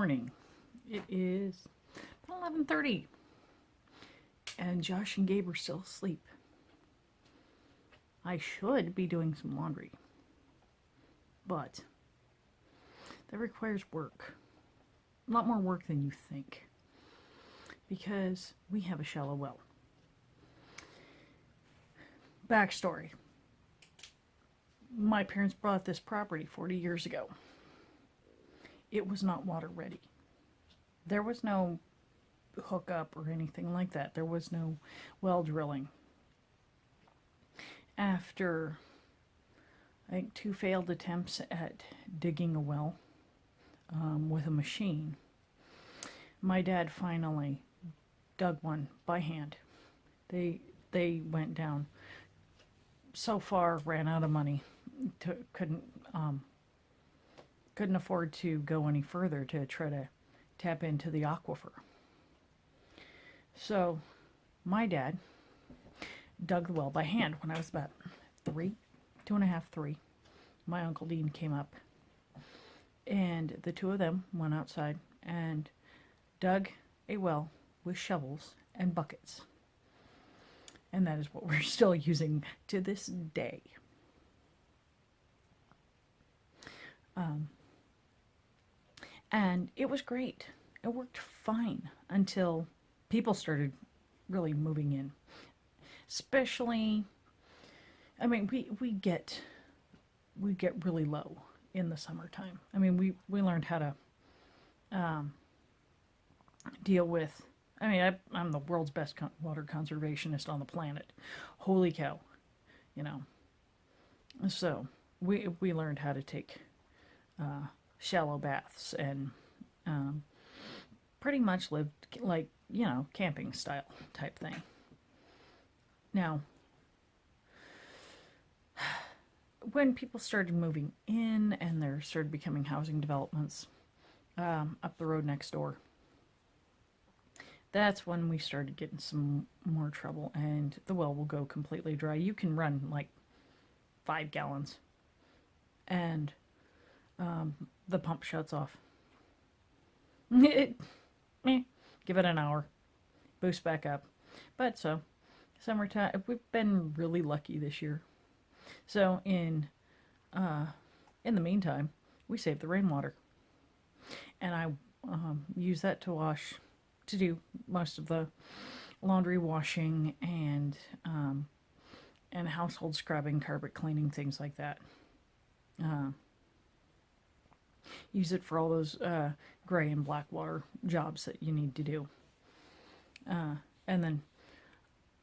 morning. It is 11:30, and Josh and Gabe are still asleep. I should be doing some laundry, but that requires work. A lot more work than you think, because we have a shallow well. Backstory. My parents bought this property 40 years ago. It was not water ready. There was no hookup or anything like that. There was no well drilling. After, I think, 2 failed attempts at digging a well with a machine, my dad finally dug one by hand. They went down so far, ran out of money, couldn't afford to go any further to try to tap into the aquifer. So my dad dug the well by hand when I was about 2.5, 3. My Uncle Dean came up, and the two of them went outside and dug a well with shovels and buckets. And that is what we're still using to this day. And it was great. It worked fine until people started really moving in. Especially, I mean, we get really low in the summertime. I mean, we learned how to deal with, I mean, I'm the world's best water conservationist on the planet. Holy cow, you know. So we learned how to take shallow baths and pretty much lived like, you know, camping style type thing. Now, when people started moving in and there started becoming housing developments up the road next door, that's when we started getting some more trouble, and the well will go completely dry. You can run like 5 gallons and the pump shuts off. Give it an hour, boost back up. But so, summertime, we've been really lucky this year. So in the meantime, we save the rainwater, and I use that to do most of the laundry, washing, and household scrubbing, carpet cleaning, things like that. Use it for all those gray and black water jobs that you need to do. And then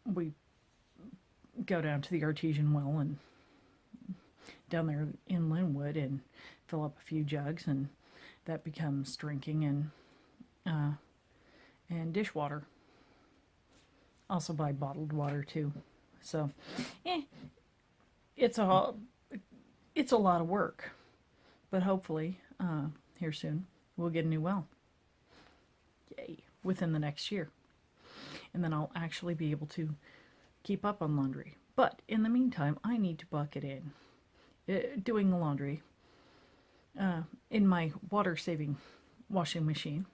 we go down to the artesian well and down there in Linwood and fill up a few jugs, and that becomes drinking and dishwater. Also buy bottled water too. So, it's a lot of work, but hopefully here soon we'll get a new well. Yay! Within the next year, and then I'll actually be able to keep up on laundry. But in the meantime, I need to bucket in doing the laundry in my water-saving washing machine.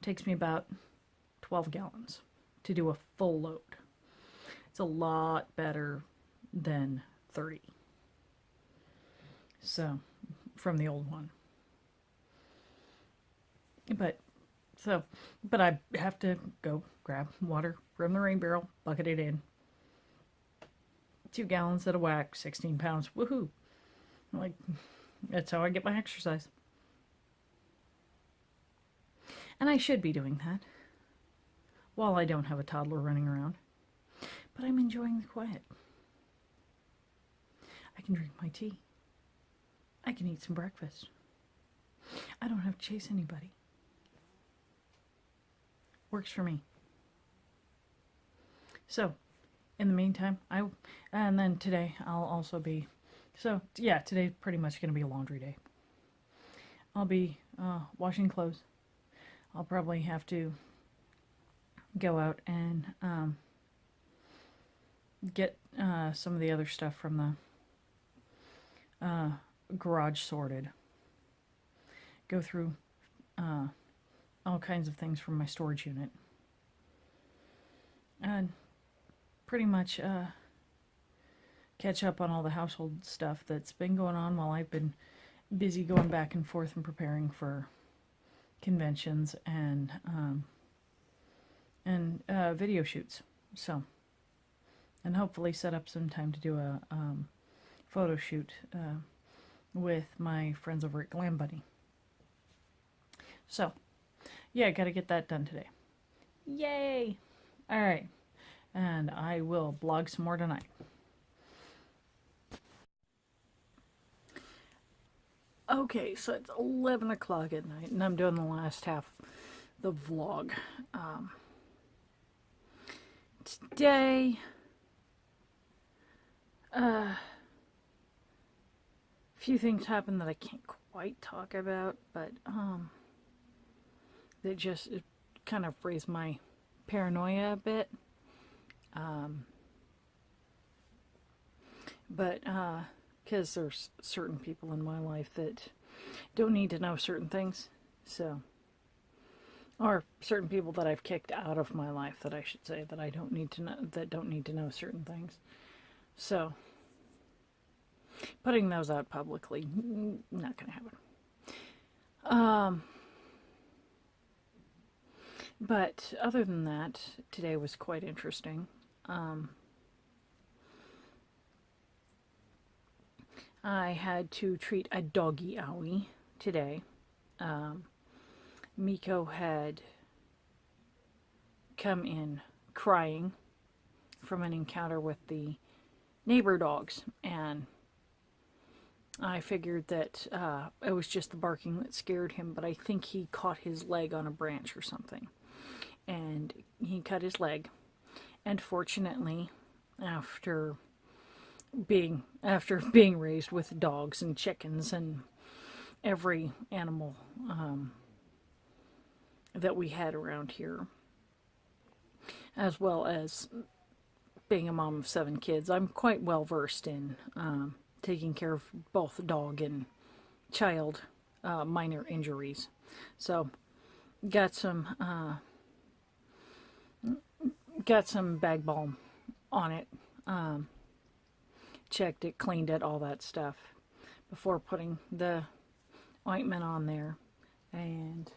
Takes me about 12 gallons to do a full load. It's a lot better than 30. So, from the old one. But I have to go grab water from the rain barrel, bucket it in. 2 gallons at a whack, 16 pounds, woohoo! Like, that's how I get my exercise. And I should be doing that while I don't have a toddler running around. But I'm enjoying the quiet. I can drink my tea. I can eat some breakfast. I don't have to chase anybody. Works for me. So, in the meantime, and then today I'll also be, so yeah, today's pretty much going to be a laundry day. I'll be washing clothes. I'll probably have to go out and get some of the other stuff from the garage sorted. Go through all kinds of things from my storage unit. And pretty much catch up on all the household stuff that's been going on while I've been busy going back and forth and preparing for conventions and video shoots. So, and hopefully set up some time to do a photo shoot with my friends over at Glam Bunny. So, yeah, I got to get that done today. Yay! All right, and I will blog some more tonight. Okay, so it's 11 o'clock at night, and I'm doing the last half of the vlog. Today, a few things happened that I can't quite talk about, but that just it kind of raised my paranoia a bit. But because there's certain people in my life that don't need to know certain things, so, or certain people that I've kicked out of my life, that I should say, that I don't need to know, that don't need to know certain things. So, putting those out publicly, not going to happen. But other than that, today was quite interesting. I had to treat a doggy owie today. Miko had come in crying from an encounter with the neighbor dogs, and I figured that it was just the barking that scared him, but I think he caught his leg on a branch or something, and he cut his leg. And fortunately, after being raised with dogs and chickens and every animal that we had around here, as well as being a mom of 7 kids, I'm quite well versed in taking care of both dog and child minor injuries. So got some bag balm on it, checked it, cleaned it, all that stuff before putting the ointment on there, and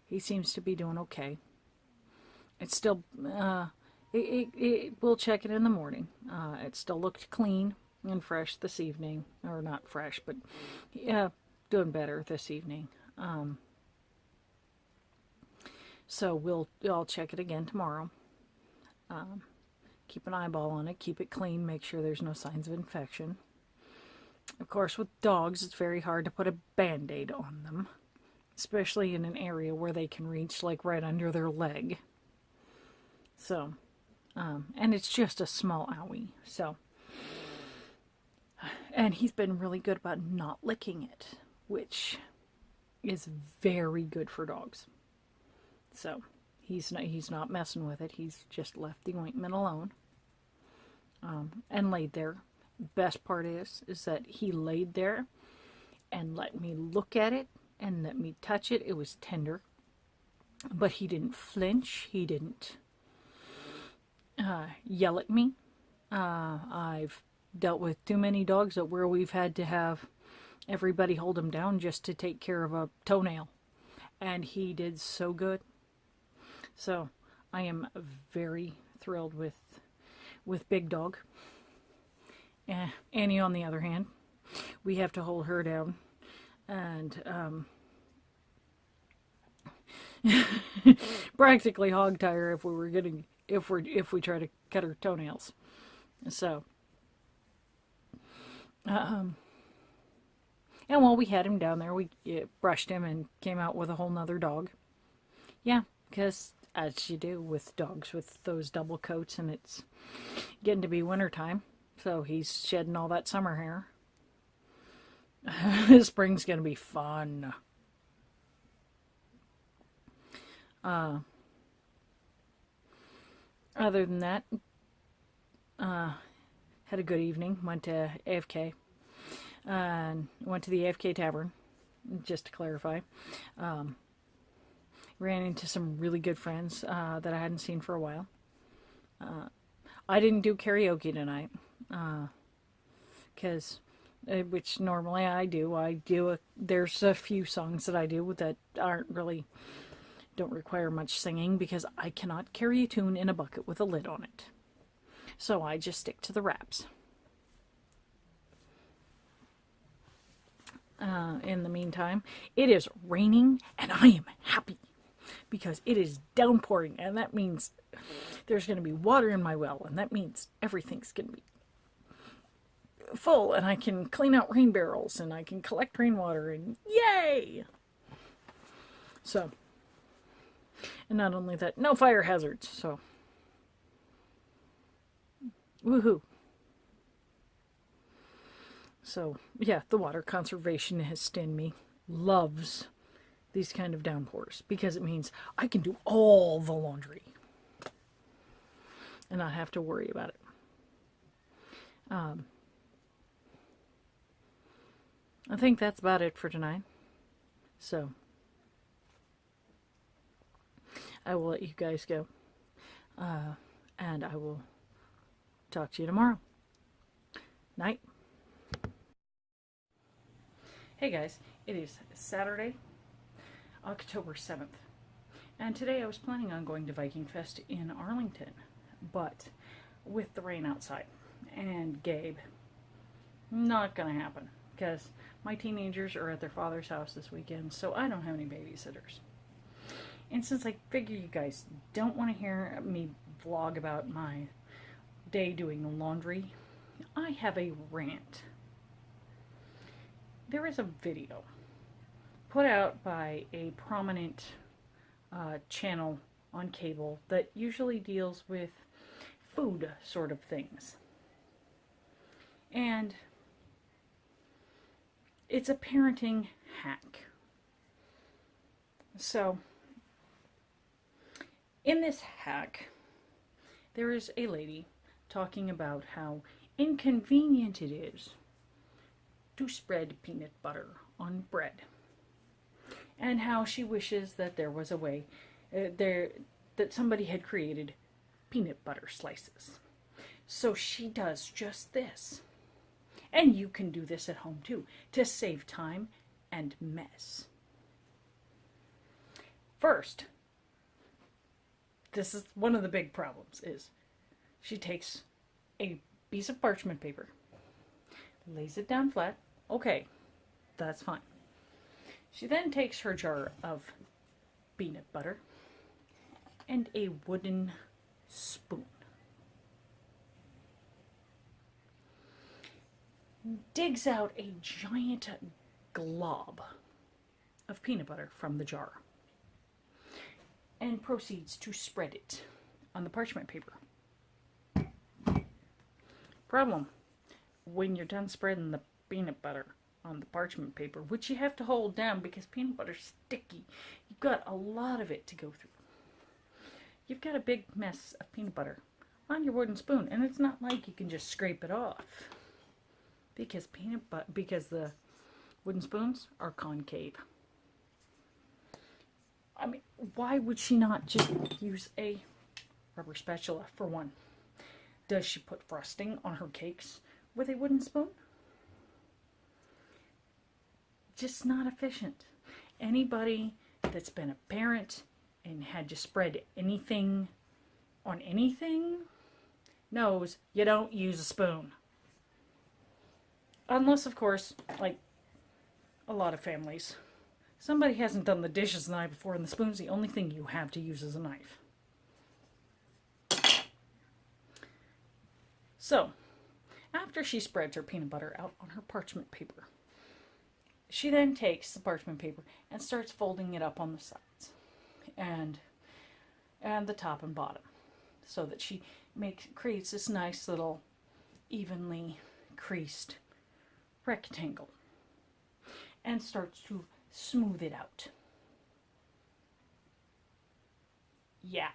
he seems to be doing okay. It's still we'll check it in the morning. It still looked clean and fresh this evening, or not fresh, but doing better this evening. So I'll check it again tomorrow. Keep an eyeball on it, keep it clean, make sure there's no signs of infection. Of course, with dogs, it's very hard to put a Band-Aid on them, especially in an area where they can reach, like, right under their leg. So, and it's just a small owie, so. And he's been really good about not licking it, which is very good for dogs. So, he's not messing with it. He's just left the ointment alone, and laid there. Best part is that he laid there and let me look at it and let me touch it. It was tender, but he didn't flinch. He didn't yell at me. I've dealt with too many dogs where we've had to have everybody hold him down just to take care of a toenail, and he did so good. So I am very thrilled with Big Dog. Annie, on the other hand, we have to hold her down, and practically hog tie her if we try to cut her toenails. So, and while we had him down there, we brushed him and came out with a whole nother dog. Yeah, because as you do with dogs with those double coats, and it's getting to be wintertime, so he's shedding all that summer hair. This spring's going to be fun. Other than that, had a good evening. Went to AFK. Went to the AFK Tavern. just to clarify. Ran into some really good friends that I hadn't seen for a while. I didn't do karaoke tonight, because which normally I do. There's a few songs that I do that don't require much singing, because I cannot carry a tune in a bucket with a lid on it. So I just stick to the raps. In the meantime, it is raining and I am happy, because it is downpouring, and that means there's going to be water in my well, and that means everything's going to be full, and I can clean out rain barrels, and I can collect rainwater, and yay! So, and not only that, no fire hazards, so woohoo! So, yeah, the water conservationist in me loves these kind of downpours, because it means I can do all the laundry and not have to worry about it. I think that's about it for tonight. So, I will let you guys go. And I will talk to you tomorrow. Night. Hey guys, it is Saturday, October 7th. And today I was planning on going to Viking Fest in Arlington, but with the rain outside and Gabe, not gonna happen, because my teenagers are at their father's house this weekend, so I don't have any babysitters. And since I figure you guys don't want to hear me vlog about my day doing the laundry, I have a rant. There is a video put out by a prominent channel on cable that usually deals with food sort of things. And it's a parenting hack. So, in this hack, there is a lady talking about how inconvenient it is to spread peanut butter on bread, and how she wishes that there was a way that somebody had created peanut butter slices. So she does just this. And you can do this at home too, to save time and mess. First, this is one of the big problems, is she takes a piece of parchment paper, lays it down flat. Okay, that's fine. She then takes her jar of peanut butter and a wooden spoon. Digs out a giant glob of peanut butter from the jar and proceeds to spread it on the parchment paper. Problem: when you're done spreading the peanut butter on the parchment paper, which you have to hold down because peanut butter's sticky, you've got a lot of it to go through. You've got a big mess of peanut butter on your wooden spoon, and it's not like you can just scrape it off, because the wooden spoons are concave. I mean, why would she not just use a rubber spatula, for one? Does she put frosting on her cakes with a wooden spoon? Just not efficient. Anybody that's been a parent and had to spread anything on anything knows you don't use a spoon. Unless, of course, like a lot of families, somebody hasn't done the dishes the night before and the spoon's the only thing you have to use as a knife. So, after she spreads her peanut butter out on her parchment paper, she then takes the parchment paper and starts folding it up on the sides and the top and bottom, so that she creates this nice little evenly creased rectangle and starts to smooth it out. Yeah.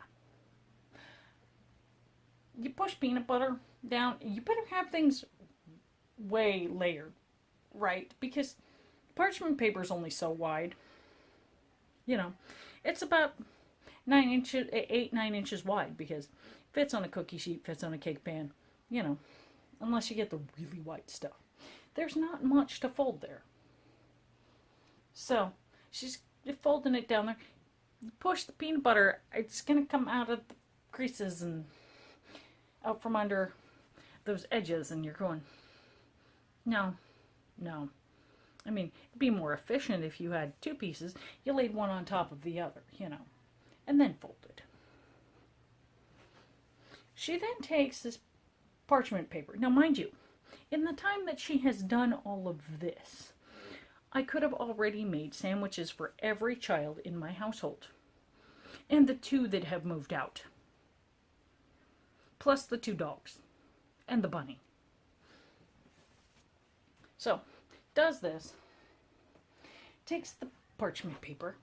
You push peanut butter down, you better have things way layered, right? Because parchment paper is only so wide. You know, it's about 9 inches, 8, 9 inches wide, because fits on a cookie sheet, fits on a cake pan, you know, unless you get the really white stuff. There's not much to fold there. So she's folding it down there. Push the peanut butter, it's going to come out of the creases and out from under those edges, and you're going, no. I mean, it'd be more efficient if you had two pieces. You laid one on top of the other, you know, and then folded. She then takes this parchment paper. Now, mind you, in the time that she has done all of this, I could have already made sandwiches for every child in my household, and the 2 that have moved out, plus the 2 dogs and the bunny. So, does this, takes the parchment paper,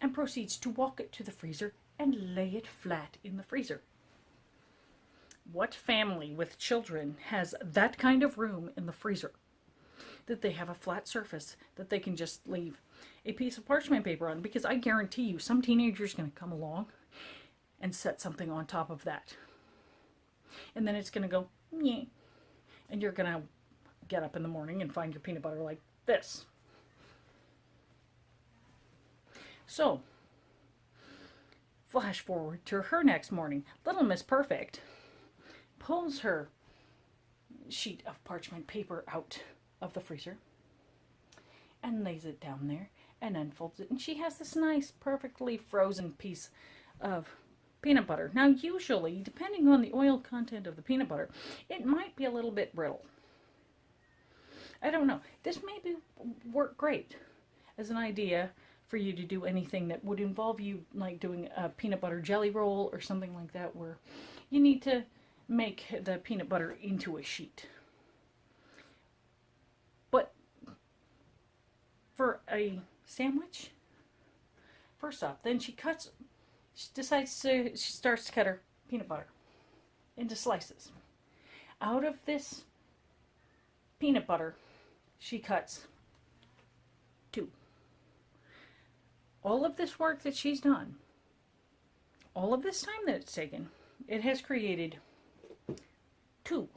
and proceeds to walk it to the freezer and lay it flat in the freezer. What family with children has that kind of room in the freezer, that they have a flat surface that they can just leave a piece of parchment paper on? Because I guarantee you some teenager's going to come along and set something on top of that. And then it's going to go, nyeh. And you're going to get up in the morning and find your peanut butter like this. So, flash forward to her next morning. Little Miss Perfect pulls her sheet of parchment paper out of the freezer and lays it down there and unfolds it. And she has this nice, perfectly frozen piece of peanut butter. Now, usually, depending on the oil content of the peanut butter, it might be a little bit brittle. I don't know. This may work great as an idea for you to do anything that would involve you, like doing a peanut butter jelly roll or something like that, where you need to make the peanut butter into a sheet. But for a sandwich, first off, then she starts to cut her peanut butter into slices. Out of this peanut butter, she cuts 2. All of this work that she's done, all of this time that it's taken, it has created 2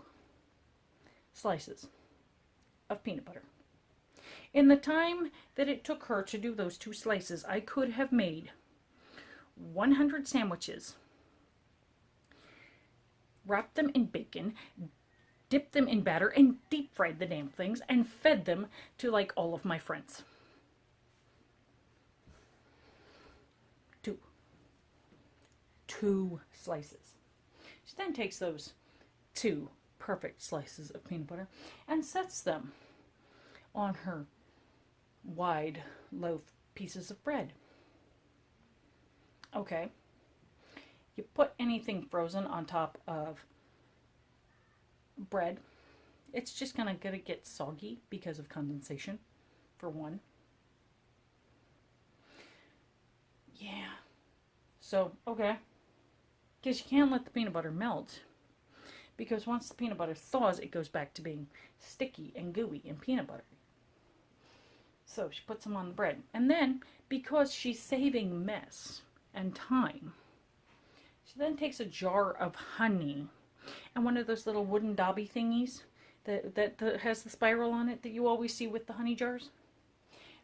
slices of peanut butter. In the time that it took her to do those 2 slices, I could have made 100 sandwiches, wrapped them in bacon, dipped them in batter, and deep fried the damn things, and fed them to like all of my friends. 2 slices. She then takes those 2 perfect slices of peanut butter and sets them on her wide loaf pieces of bread. Okay, you put anything frozen on top of bread, it's just gonna get soggy because of condensation, for one. Yeah. So, okay. Because you can't let the peanut butter melt, because once the peanut butter thaws, it goes back to being sticky and gooey and peanut buttery. So she puts them on the bread. And then, because she's saving mess and time, she then takes a jar of honey and one of those little wooden dobby thingies that has the spiral on it that you always see with the honey jars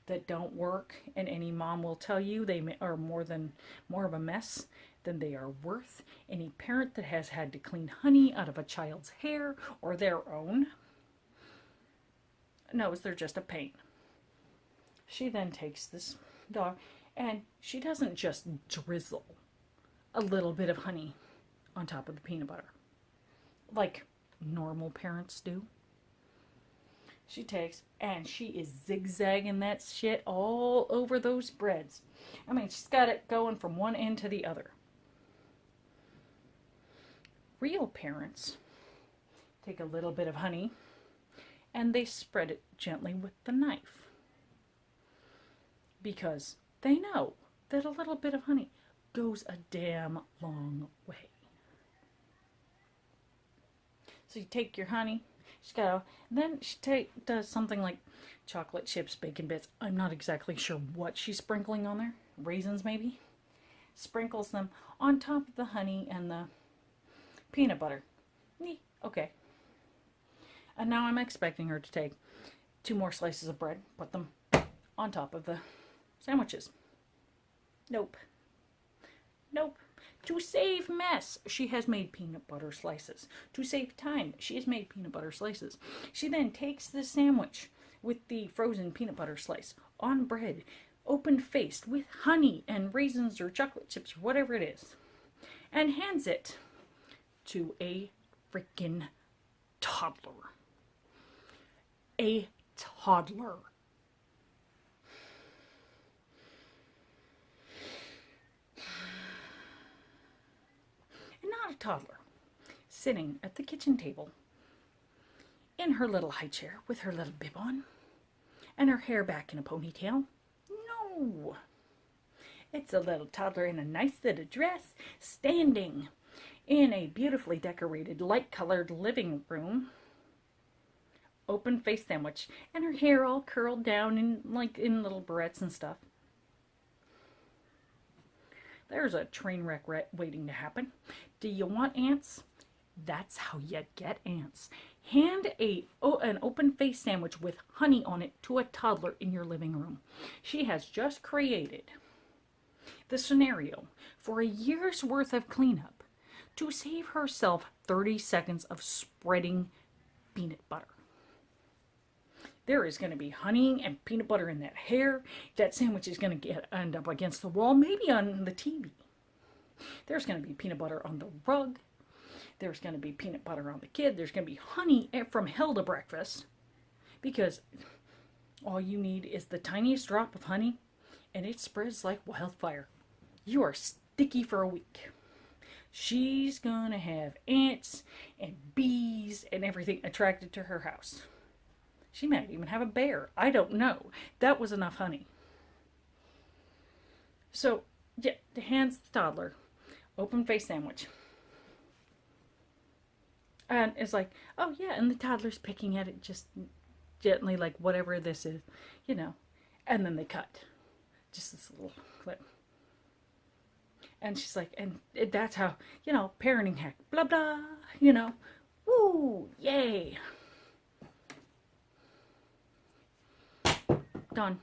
that don't work, and any mom will tell you they are more of a mess than they are worth. Any parent that has had to clean honey out of a child's hair or their own knows they're just a pain. She then takes this dog and she doesn't just drizzle a little bit of honey on top of the peanut butter like normal parents do. She takes and she is zigzagging that shit all over those breads. I mean, she's got it going from one end to the other. Real parents take a little bit of honey and they spread it gently with the knife, because they know that a little bit of honey goes a damn long way. So you take your honey She's got, then she does something like chocolate chips, bacon bits. I'm not exactly sure what she's sprinkling on there. Raisins, maybe? Sprinkles them on top of the honey and the peanut butter. Okay. And now I'm expecting her to take 2 more slices of bread, put them on top of the sandwiches. Nope. Nope. To save mess, she has made peanut butter slices. To save time, she has made peanut butter slices. She then takes the sandwich with the frozen peanut butter slice on bread, open-faced, with honey and raisins or chocolate chips or whatever it is, and hands it to a freaking toddler. A toddler. And not a toddler, sitting at the kitchen table in her little high chair with her little bib on and her hair back in a ponytail. No. It's a little toddler in a nice little dress, standing in a beautifully decorated, light-colored living room, open-faced sandwich, and her hair all curled down in little barrettes and stuff. There's a train wreck waiting to happen. Do you want ants? That's how you get ants. Hand an open-faced sandwich with honey on it to a toddler in your living room. She has just created the scenario for a year's worth of cleanup to save herself 30 seconds of spreading peanut butter. There is going to be honey and peanut butter in that hair. That sandwich is going to end up against the wall, maybe on the TV. There's going to be peanut butter on the rug. There's going to be peanut butter on the kid. There's going to be honey from hell to breakfast. Because all you need is the tiniest drop of honey, and it spreads like wildfire. You are sticky for a week. She's going to have ants and bees and everything attracted to her house. She might even have a bear. I don't know. That was enough honey. So, yeah, hands the toddler open-faced sandwich. And it's like, oh yeah, and the toddler's picking at it just gently, like whatever this is, you know. And then they cut. Just this little clip. And she's like, and that's how, you know, parenting hack, blah, blah, you know. Woo, yay. Done.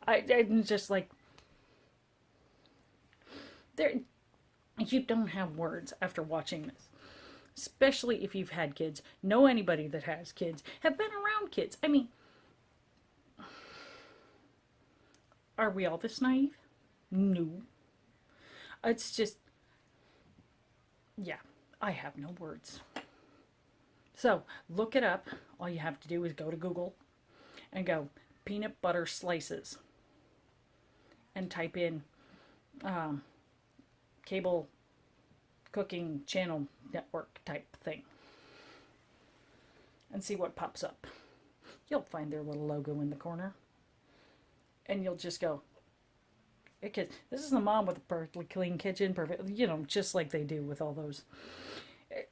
I'm just like, you don't have words after watching this. Especially if you've had kids, know anybody that has kids, have been around kids. I mean, are we all this naive? No. It's just, yeah, I have no words. So, look it up. All you have to do is go to Google and go peanut butter slices and type in cable cooking channel network type thing and see what pops up. You'll find their little logo in the corner and you'll just go, okay, this is the mom with a perfectly clean kitchen, perfect, you know, just like they do with all those.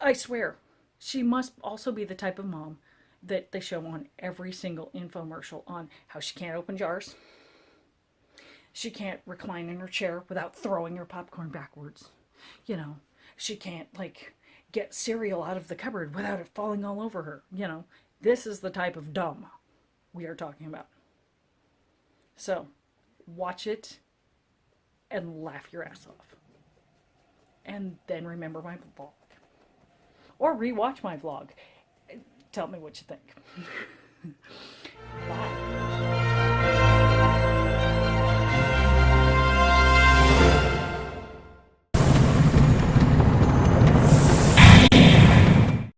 I swear, she must also be the type of mom that they show on every single infomercial on how she can't open jars. She can't recline in her chair without throwing her popcorn backwards. You know, she can't, like, get cereal out of the cupboard without it falling all over her. You know, this is the type of dumb we are talking about. So, watch it and laugh your ass off. And then remember my vlog. Or rewatch my vlog. Tell me what you think.